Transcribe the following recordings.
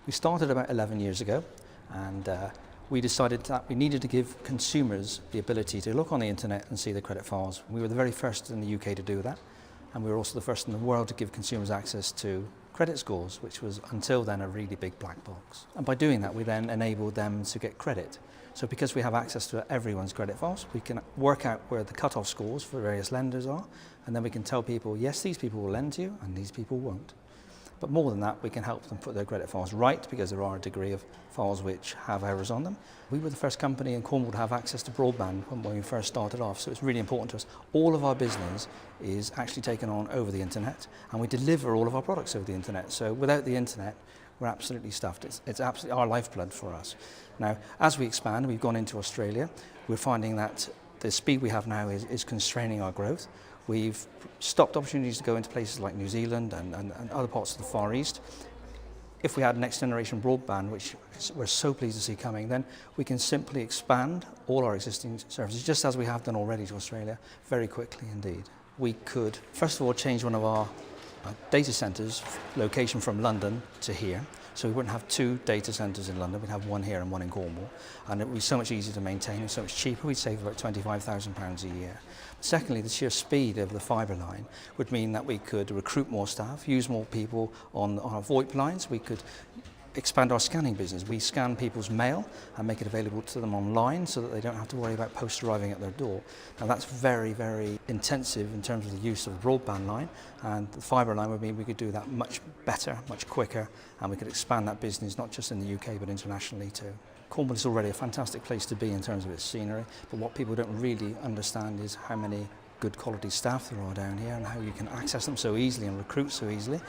We started about 11 years ago, and we decided that we needed to give consumers the ability to look on the internet and see the credit files. We were the very first in the UK to do that, and we were also the first in the world to give consumers access to credit scores, which was until then a really big black box. And by doing that, we then enabled them to get credit. So because we have access to everyone's credit files, we can work out where the cut-off scores for various lenders are, and then we can tell people, yes, these people will lend to you, and these people won't. But more than that, we can help them put their credit files right, because there are a degree of files which have errors on them. We were the first company in Cornwall to have access to broadband when we first started off, so it's really important to us. All of our business is actually taken on over the internet, and we deliver all of our products over the internet. So without the internet, we're absolutely stuffed. It's absolutely our lifeblood for us. Now, as we expand, we've gone into Australia. We're finding that the speed we have now is constraining our growth. We've stopped opportunities to go into places like New Zealand and other parts of the Far East. If we had next generation broadband, which we're so pleased to see coming, then we can simply expand all our existing services, just as we have done already to Australia, very quickly indeed. We could, first of all, change one of our data centres location from London to here. So we wouldn't have two data centres in London, we'd have one here and one in Cornwall. And it would be so much easier to maintain and so much cheaper. We'd save about £25,000 a year. Secondly, the sheer speed of the fibre line would mean that we could recruit more staff, use more people on our VoIP lines. We could expand our scanning business. We scan people's mail and make it available to them online so that they don't have to worry about post arriving at their door. Now that's very, very intensive in terms of the use of the broadband line, and the fibre line would mean we could do that much better, much quicker, and we could expand that business not just in the UK but internationally too. Cornwall is already a fantastic place to be in terms of its scenery, but what people don't really understand is how many good quality staff there are down here and how you can access them so easily and recruit so easily.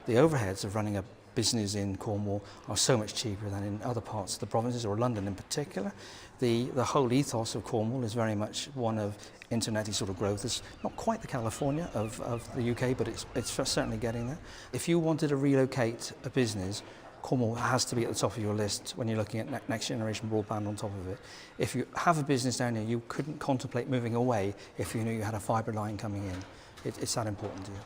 The overheads of running a business in Cornwall are so much cheaper than in other parts of the provinces, or London in particular. The whole ethos of Cornwall is very much one of internet-y sort of growth. It's not quite the California of the UK, but it's certainly getting there. If you wanted to relocate a business, Cornwall has to be at the top of your list when you're looking at next generation broadband on top of it. If you have a business down here, you couldn't contemplate moving away if you knew you had a fibre line coming in. It's that important to you.